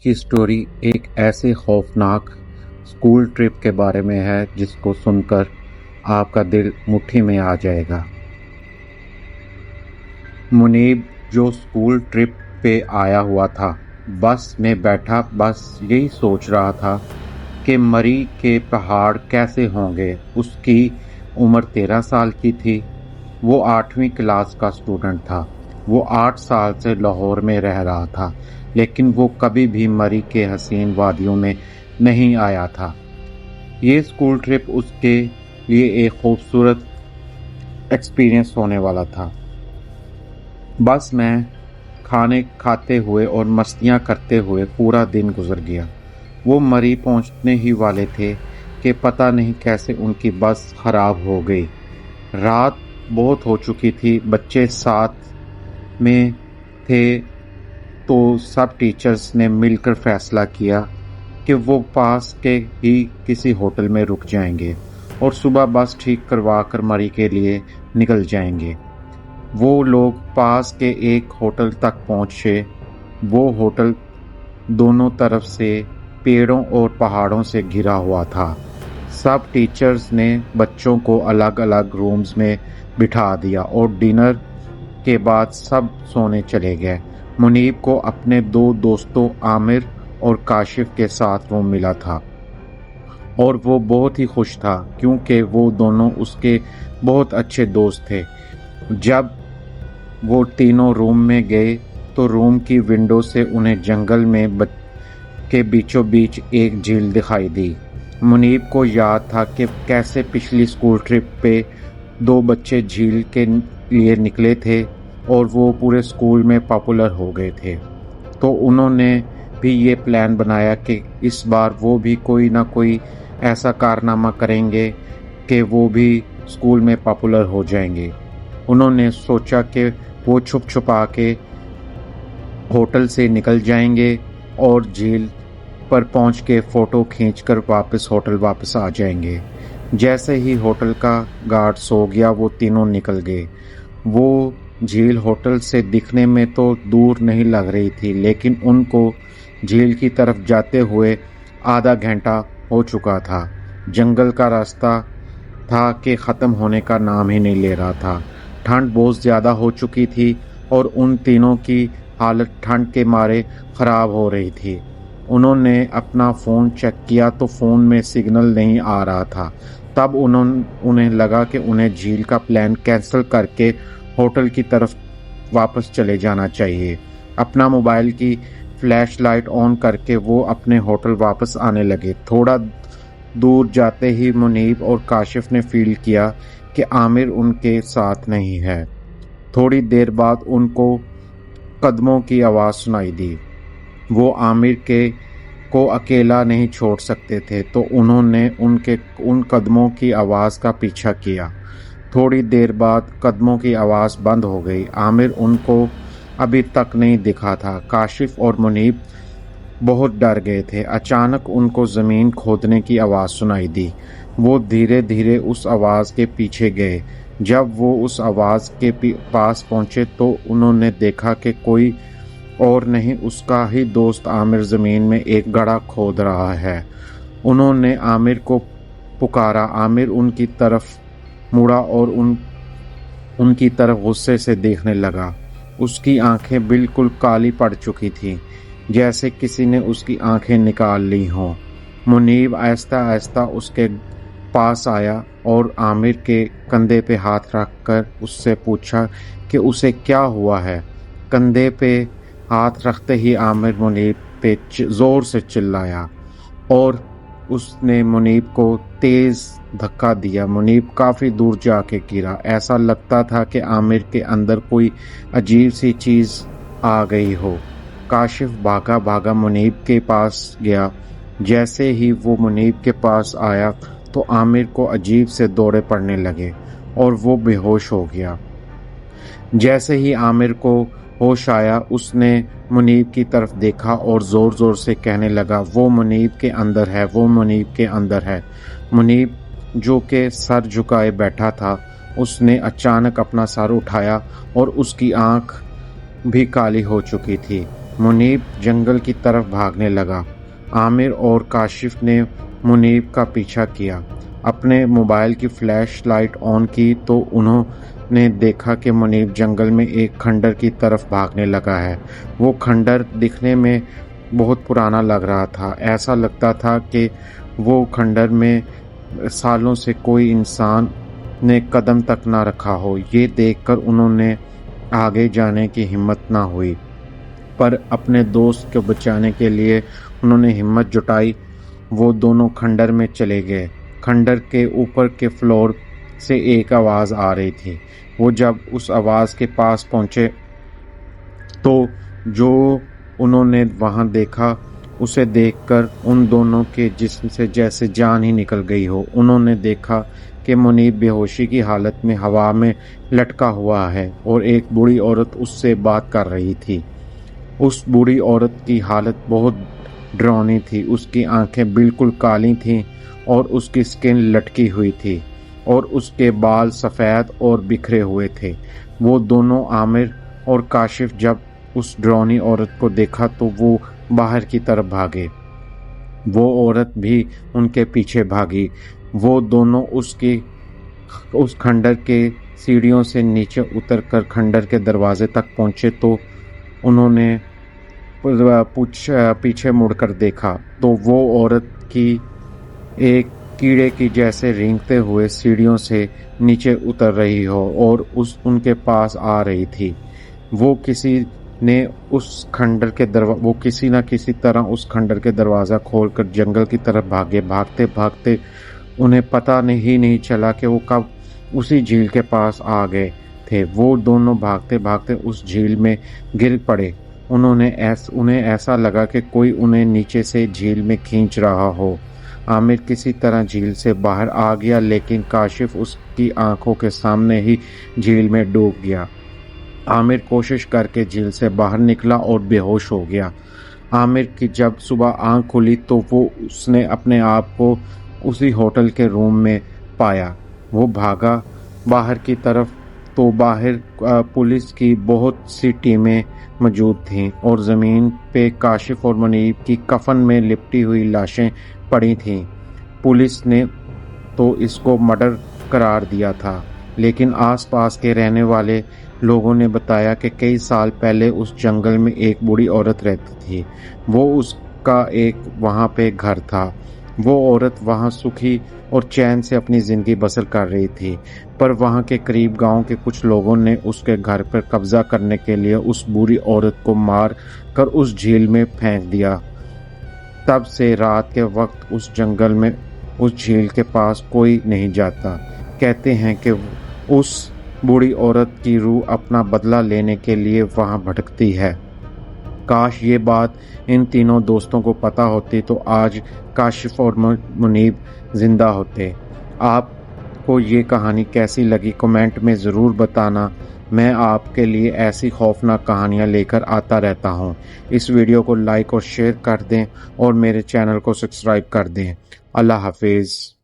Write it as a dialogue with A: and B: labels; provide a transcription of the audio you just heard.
A: کی سٹوری ایک ایسے خوفناک اسکول ٹرپ کے بارے میں ہے جس کو سن کر آپ کا دل مٹھی میں آ جائے گا۔ منیب جو اسکول ٹرپ پہ آیا ہوا تھا، بس میں بیٹھا بس یہی سوچ رہا تھا کہ مری کے پہاڑ کیسے ہوں گے۔ اس کی عمر 13 سال کی تھی۔ وہ 8ویں کلاس کا اسٹوڈنٹ تھا۔ وہ 8 سال سے لاہور میں رہ رہا تھا، لیکن وہ کبھی بھی مری کے حسین وادیوں میں نہیں آیا تھا۔ یہ اسکول ٹرپ اس کے لیے ایک خوبصورت ایکسپیرئنس ہونے والا تھا۔ بس میں کھانے کھاتے ہوئے اور مستیاں کرتے ہوئے پورا دن گزر گیا۔ وہ مری پہنچنے ہی والے تھے کہ پتہ نہیں کیسے ان کی بس خراب ہو گئی۔ رات بہت ہو چکی تھی، بچے ساتھ میں تھے، تو سب ٹیچرز نے مل کر فیصلہ کیا کہ وہ پاس کے ہی کسی ہوٹل میں رک جائیں گے اور صبح بس ٹھیک کروا کر مری کے لیے نکل جائیں گے۔ وہ لوگ پاس کے ایک ہوٹل تک پہنچے۔ وہ ہوٹل دونوں طرف سے پیڑوں اور پہاڑوں سے گھرا ہوا تھا۔ سب ٹیچرز نے بچوں کو الگ الگ رومز میں بٹھا دیا اور ڈنر کے بعد سب سونے چلے گئے۔ منیب کو اپنے 2 دوستوں عامر اور کاشف کے ساتھ وہ ملا تھا اور وہ بہت ہی خوش تھا کیونکہ وہ دونوں اس کے بہت اچھے دوست تھے۔ جب وہ تینوں روم میں گئے تو روم کی ونڈو سے انہیں جنگل میں کے بیچوں بیچ ایک جھیل دکھائی دی۔ منیب کو یاد تھا کہ کیسے پچھلی اسکول ٹرپ پہ 2 بچے جھیل کے لیے نکلے تھے اور وہ پورے اسکول میں پاپولر ہو گئے تھے، تو انہوں نے بھی یہ پلان بنایا کہ اس بار وہ بھی کوئی نہ کوئی ایسا کارنامہ کریں گے کہ وہ بھی اسکول میں پاپولر ہو جائیں گے۔ انہوں نے سوچا کہ وہ چھپ چھپا کے ہوٹل سے نکل جائیں گے اور جھیل پر پہنچ کے فوٹو کھینچ کر ہوٹل واپس آ جائیں گے۔ جیسے ہی ہوٹل کا گارڈ سو گیا وہ تینوں نکل گئے۔ وہ جھیل ہوٹل سے دکھنے میں تو دور نہیں لگ رہی تھی، لیکن ان کو جھیل کی طرف جاتے ہوئے آدھا گھنٹہ ہو چکا تھا۔ جنگل کا راستہ تھا کہ ختم ہونے کا نام ہی نہیں لے رہا تھا۔ ٹھنڈ بہت زیادہ ہو چکی تھی اور ان تینوں کی حالت ٹھنڈ کے مارے خراب ہو رہی تھی۔ انہوں نے اپنا فون چیک کیا تو فون میں سگنل نہیں آ رہا تھا۔ تب انہیں لگا کہ انہیں جھیل کا پلان کینسل کر کے ہوٹل کی طرف واپس چلے جانا چاہیے۔ اپنا موبائل کی فلیش لائٹ آن کر کے وہ اپنے ہوٹل واپس آنے لگے۔ تھوڑا دور جاتے ہی منیب اور کاشف نے فیل کیا کہ عامر ان کے ساتھ نہیں ہے۔ تھوڑی دیر بعد ان کو قدموں کی آواز سنائی دی۔ وہ عامر کو اکیلا نہیں چھوڑ سکتے تھے، تو انہوں نے ان قدموں کی آواز کا پیچھا کیا۔ تھوڑی دیر بعد قدموں کی آواز بند ہو گئی۔ عامر ان کو ابھی تک نہیں دکھا تھا۔ کاشف اور منیب بہت ڈر گئے تھے۔ اچانک ان کو زمین کھودنے کی آواز سنائی دی۔ وہ دھیرے دھیرے اس آواز کے پیچھے گئے۔ جب وہ اس آواز کے پاس پہنچے تو انہوں نے دیکھا کہ کوئی اور نہیں، اس کا ہی دوست عامر زمین میں ایک گڑھا کھود رہا ہے۔ انہوں نے عامر کو پکارا۔ عامر ان کی طرف مڑا اور ان کی طرف غصے سے دیکھنے لگا۔ اس کی آنکھیں بالکل کالی پڑ چکی تھیں، جیسے کسی نے اس کی آنکھیں نکال لی ہوں۔ منیب آہستہ آہستہ اس کے پاس آیا اور عامر کے کندھے پہ ہاتھ رکھ کر اس سے پوچھا کہ اسے کیا ہوا ہے۔ کندھے پہ ہاتھ رکھتے ہی عامر منیب پہ زور سے چلایا اور اس نے منیب کو تیز دھکا دیا۔ منیب کافی دور جا کے گرا۔ ایسا لگتا تھا کہ عامر کے اندر کوئی عجیب سی چیز آ گئی ہو۔ کاشف بھاگا بھاگا منیب کے پاس گیا۔ جیسے ہی وہ منیب کے پاس آیا تو عامر کو عجیب سے دورے پڑنے لگے اور وہ بے ہوش ہو گیا۔ جیسے ہی عامر کو ہوش آیا اس نے منیب کی طرف دیکھا اور زور زور سے کہنے لگا، وہ منیب کے اندر ہے، وہ منیب کے اندر ہے۔ منیب جو کہ سر جھکائے بیٹھا تھا، اس نے اچانک اپنا سر اٹھایا اور اس کی آنکھ بھی کالی ہو چکی تھی۔ منیب جنگل کی طرف بھاگنے لگا۔ عامر اور کاشف نے منیب کا پیچھا کیا۔ اپنے موبائل کی فلیش لائٹ آن کی تو انہوں نے دیکھا کہ منیب جنگل میں ایک کھنڈر کی طرف بھاگنے لگا ہے۔ وہ کھنڈر دکھنے میں بہت پرانا لگ رہا تھا۔ ایسا لگتا تھا کہ وہ کھنڈر میں سالوں سے کوئی انسان نے قدم تک نہ رکھا ہو۔ یہ دیکھ کر انہوں نے آگے جانے کی ہمت نہ ہوئی، پر اپنے دوست کو بچانے کے لیے انہوں نے ہمت جٹائی۔ وہ دونوں کھنڈر میں چلے گئے۔ کھنڈر کے اوپر کے فلور سے ایک آواز آ رہی تھی۔ وہ جب اس آواز کے پاس پہنچے تو جو انہوں نے وہاں دیکھا اسے دیکھ کر ان دونوں کے جسم سے جیسے جان ہی نکل گئی ہو۔ انہوں نے دیکھا کہ منیب بے ہوشی کی حالت میں ہوا میں لٹکا ہوا ہے اور ایک بوڑھی عورت اس سے بات کر رہی تھی۔ اس بوڑھی عورت کی حالت بہت ڈراؤنی تھی۔ اس کی آنکھیں بالکل کالی تھیں اور اس کی سکن لٹکی ہوئی تھی اور اس کے بال سفید اور بکھرے ہوئے تھے۔ وہ دونوں عامر اور کاشف جب اس ڈراؤنی عورت کو دیکھا تو وہ باہر کی طرف بھاگے۔ وہ عورت بھی ان کے پیچھے بھاگی۔ وہ دونوں اس کھنڈر کے سیڑھیوں سے نیچے اتر کر کھنڈر کے دروازے تک پہنچے تو انہوں نے پیچھے مڑ کر دیکھا تو وہ عورت کی ایک کیڑے کی جیسے رینگتے ہوئے سیڑھیوں سے نیچے اتر رہی ہو اور ان کے پاس آ رہی تھی۔ وہ کسی نہ کسی طرح اس کھنڈر کے دروازہ کھول کر جنگل کی طرف بھاگے۔ بھاگتے بھاگتے انہیں پتہ نہیں چلا کہ وہ کب اسی جھیل کے پاس آ گئے تھے۔ وہ دونوں بھاگتے بھاگتے اس جھیل میں گر پڑے۔ انہیں ایسا لگا کہ کوئی انہیں نیچے سے جھیل میں کھینچ رہا ہو۔ عامر کسی طرح جھیل سے باہر آ گیا، لیکن کاشف اس کی آنکھوں کے سامنے ہی جھیل میں ڈوب گیا۔ عامر کوشش کر کے جھیل سے باہر نکلا اور بے ہوش ہو گیا۔ عامر کی جب صبح آنکھ کھلی تو اس نے اپنے آپ کو اسی ہوٹل کے روم میں پایا۔ وہ بھاگا باہر کی طرف تو باہر پولیس کی بہت سی ٹیمیں موجود تھیں اور زمین پہ کاشف اور منیب کی کفن میں لپٹی ہوئی لاشیں پڑی تھیں۔ پولیس نے تو اس کو مرڈر قرار دیا تھا، لیکن آس پاس کے رہنے والے لوگوں نے بتایا کہ کئی سال پہلے اس جنگل میں ایک بوڑھی عورت رہتی تھی۔ اس کا ایک وہاں پہ گھر تھا۔ وہ عورت وہاں سکھی اور چین سے اپنی زندگی بسر کر رہی تھی، پر وہاں کے قریب گاؤں کے کچھ لوگوں نے اس کے گھر پر قبضہ کرنے کے لیے اس بوڑھی عورت کو مار کر اس جھیل میں پھینک دیا۔ تب سے رات کے وقت اس جنگل میں اس جھیل کے پاس کوئی نہیں جاتا۔ کہتے ہیں کہ اس بوڑھی عورت کی روح اپنا بدلہ لینے کے لیے وہاں بھٹکتی ہے۔ کاش یہ بات ان تینوں دوستوں کو پتہ ہوتی تو آج کاشف اور منیب زندہ ہوتے۔ آپ کو یہ کہانی کیسی لگی کمنٹ میں ضرور بتانا۔ میں آپ کے لیے ایسی خوفناک کہانیاں لے کر آتا رہتا ہوں۔ اس ویڈیو کو لائک اور شیئر کر دیں اور میرے چینل کو سبسکرائب کر دیں۔ اللہ حافظ۔